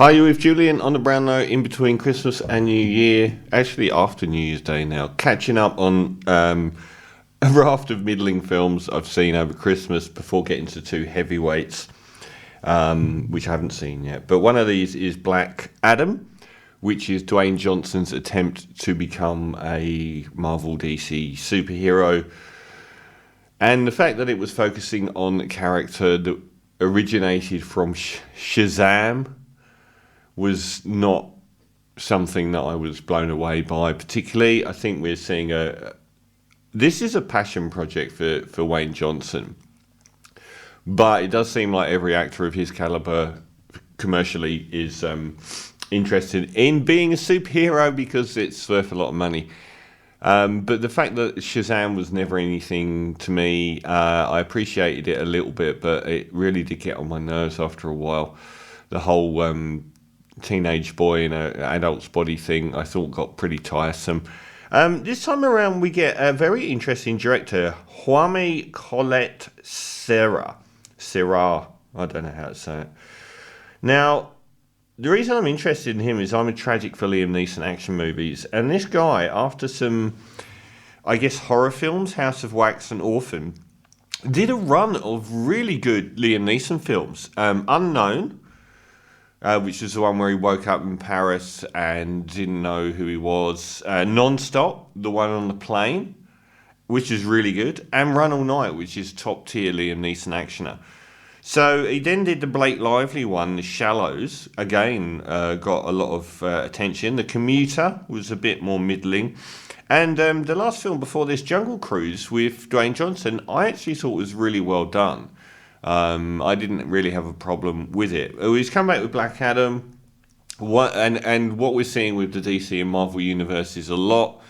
Hi, you with Julian on the brown note in between Christmas and New Year. Actually, after New Year's Day now. Catching up on a raft of middling films I've seen over Christmas before getting to two heavyweights, which I haven't seen yet. But one of these is Black Adam, which is Dwayne Johnson's attempt to become a Marvel DC superhero. And the fact that it was focusing on a character that originated from Shazam was not something that I was blown away by particularly. I think we're seeing this is a passion project for Wayne Johnson, but it does seem like every actor of his caliber commercially is interested in being a superhero because it's worth a lot of money. But the fact that Shazam was never anything to me, I appreciated it a little bit, but it really did get on my nerves after a while. The whole teenage boy in an adult's body thing I thought got pretty tiresome. This time around we get a very interesting director, Jaime Collet Serra. I don't know how to say it. Now, the reason I'm interested in him is I'm a tragic for Liam Neeson action movies, and this guy, after some, I guess, horror films, House of Wax and Orphan, did a run of really good Liam Neeson films. Unknown, which is the one where he woke up in Paris and didn't know who he was. Non-Stop, the one on the plane, which is really good. And Run All Night, which is top-tier Liam Neeson actioner. So he then did the Blake Lively one, The Shallows. Again, got a lot of attention. The Commuter was a bit more middling. And the last film before this, Jungle Cruise, with Dwayne Johnson, I actually thought was really well done. I didn't really have a problem with it. He's come back with Black Adam. What we're seeing with the DC and Marvel universe is a lot,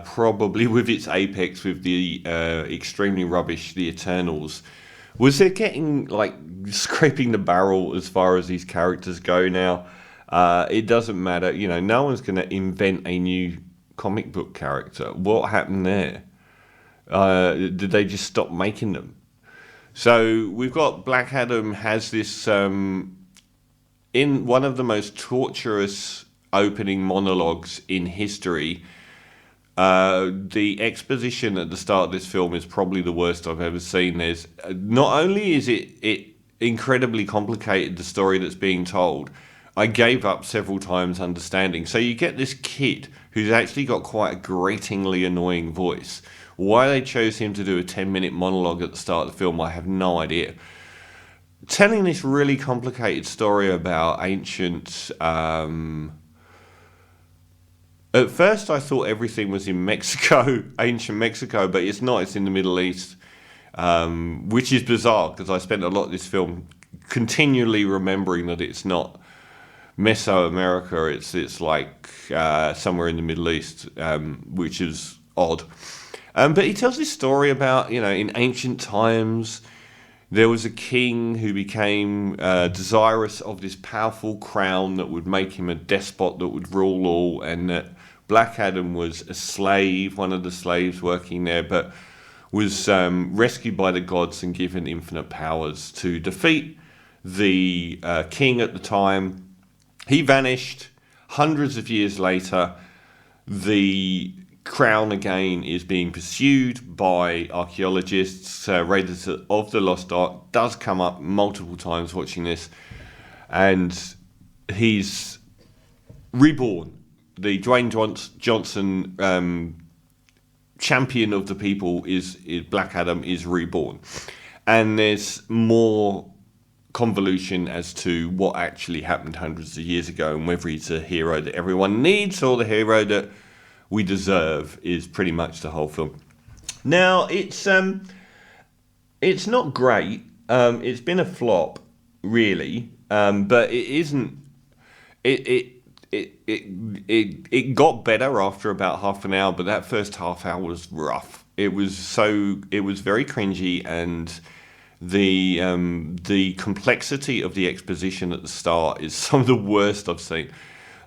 probably with its apex with the extremely rubbish The Eternals. Was they're getting, like, scraping the barrel as far as these characters go now. It doesn't matter. You know, no one's going to invent a new comic book character. What happened there? Did they just stop making them? So we've got Black Adam has this, in one of the most torturous opening monologues in history. The exposition at the start of this film is probably the worst I've ever seen. There's not only is it incredibly complicated, the story that's being told, I gave up several times understanding. So you get this kid who's actually got quite a gratingly annoying voice. Why they chose him to do a 10-minute monologue at the start of the film, I have no idea. Telling this really complicated story about ancient... At first I thought everything was in Mexico, ancient Mexico, but it's not, it's in the Middle East, which is bizarre because I spent a lot of this film continually remembering that it's not Mesoamerica, it's like somewhere in the Middle East, which is odd. But he tells this story about, you know, in ancient times, there was a king who became desirous of this powerful crown that would make him a despot that would rule all, and that Black Adam was a slave, one of the slaves working there, but was rescued by the gods and given infinite powers to defeat the king at the time. He vanished. Hundreds of years later, the crown again is being pursued by archaeologists. Raiders of the Lost Ark does come up multiple times watching this, and he's reborn. The Dwayne Johnson champion of the people is Black Adam is reborn, and there's more convolution as to what actually happened hundreds of years ago and whether he's a hero that everyone needs or the hero that we deserve is pretty much the whole film. Now it's not great. It's been a flop, really, but it isn't. It got better after about half an hour, but that first half hour was rough. It was very cringy, and the complexity of the exposition at the start is some of the worst I've seen.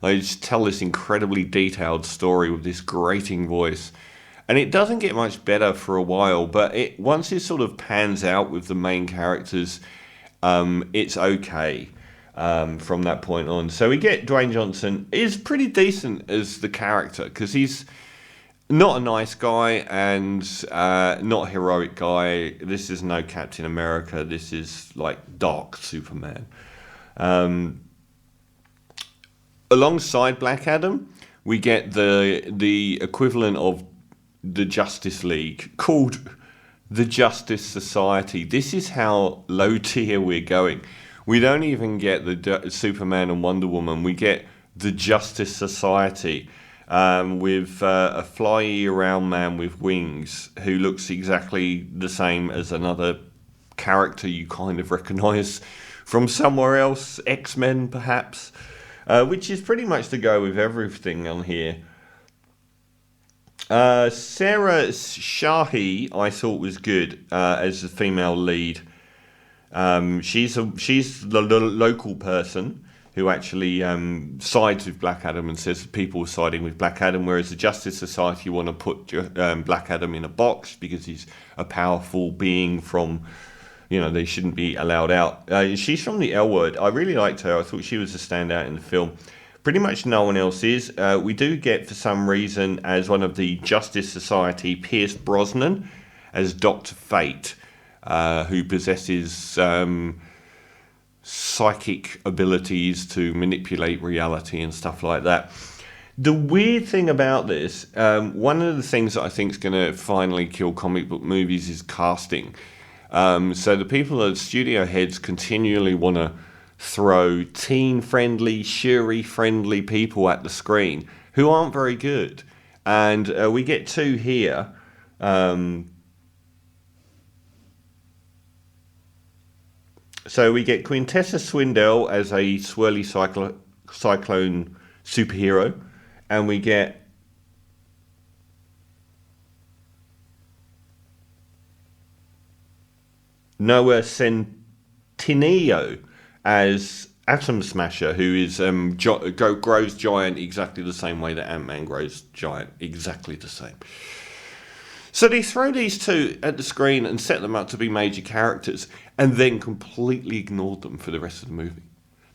They just tell this incredibly detailed story with this grating voice. And it doesn't get much better for a while, but once it sort of pans out with the main characters, it's okay. from that point on. So we get Dwayne Johnson is pretty decent as the character because he's not a nice guy and not a heroic guy. This is no Captain America. This is like dark Superman. Alongside Black Adam, we get the equivalent of the Justice League called the Justice Society. This is how low tier we're going. We don't even get the Superman and Wonder Woman. We get the Justice Society with a flyy around man with wings who looks exactly the same as another character you kind of recognise from somewhere else, X-Men perhaps, which is pretty much to go with everything on here. Sarah Shahi, I thought was good as the female lead. She's the local person who actually sides with Black Adam and says people are siding with Black Adam, whereas the Justice Society want to put Black Adam in a box because he's a powerful being from, they shouldn't be allowed out. She's from the L Word. I really liked her. I thought she was a standout in the film. Pretty much no one else is. We do get, for some reason, as one of the Justice Society, Pierce Brosnan as Dr. Fate, who possesses psychic abilities to manipulate reality and stuff like that. The weird thing about this, one of the things that I think is going to finally kill comic book movies is casting. So the people at studio heads continually want to throw teen-friendly, Shuri-friendly people at the screen who aren't very good. And we get two here. So we get Quintessa Swindell as a swirly cyclone superhero. And we get Noah Centineo as Atom Smasher, who is grows giant exactly the same way that Ant-Man grows giant, exactly the same. So they throw these two at the screen and set them up to be major characters and then completely ignored them for the rest of the movie.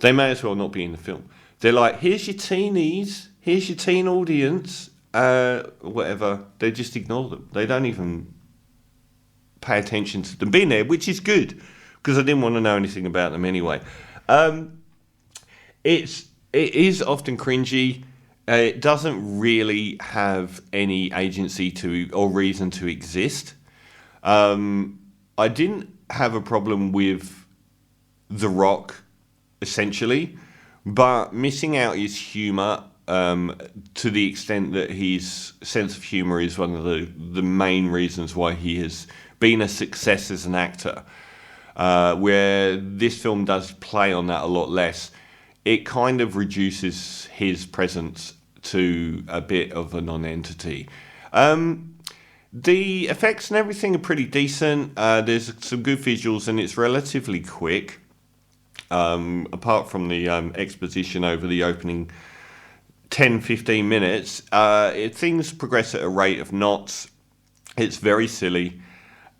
They may as well not be in the film. They're like, here's your teenies, here's your teen audience, whatever. They just ignore them. They don't even pay attention to them being there, which is good because I didn't want to know anything about them anyway. It is often cringy. It doesn't really have any agency to or reason to exist. I didn't have a problem with The Rock, essentially, but missing out his humour to the extent that his sense of humour is one of the main reasons why he has been a success as an actor. Where this film does play on that a lot less, it kind of reduces his presence to a bit of a non-entity. The effects and everything are pretty decent. There's some good visuals and it's relatively quick. Apart from the exposition over the opening 10-15 minutes, things progress at a rate of knots. It's very silly.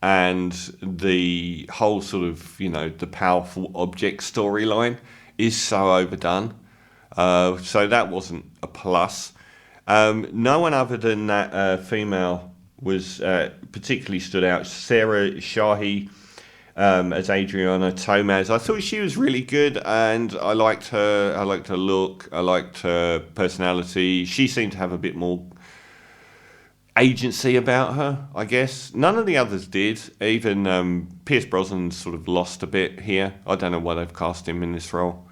And the whole sort of, the powerful object storyline is so overdone. So that wasn't a plus. No one other than that female was particularly stood out. Sarah Shahi as Adriana Tomaz. I thought she was really good and I liked her. I liked her look. I liked her personality. She seemed to have a bit more agency about her, I guess. None of the others did. Even Pierce Brosnan sort of lost a bit here. I don't know why they've cast him in this role.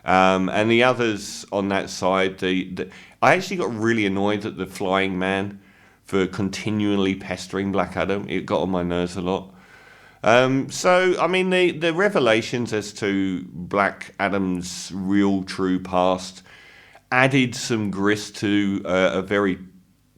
And the others on that side, I actually got really annoyed at the Flying Man for continually pestering Black Adam. It got on my nerves a lot. So, I mean, the revelations as to Black Adam's real, true past added some grist to a very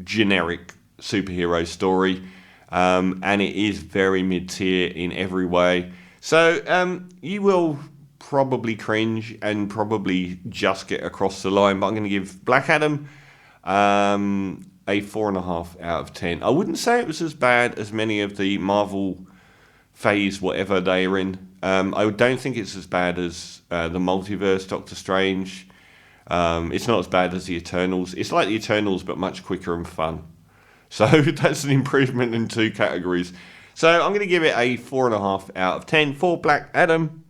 generic superhero story, and it is very mid-tier in every way. So you will probably cringe and probably just get across the line, but I'm going to give Black Adam a 4.5 out of 10. I wouldn't say it was as bad as many of the Marvel phase, whatever they are in. I don't think it's as bad as the multiverse Doctor Strange. It's not as bad as the Eternals. It's like the Eternals, but much quicker and fun. So that's an improvement in 2 categories. So I'm going to give it a 4.5 out of 10 for Black Adam.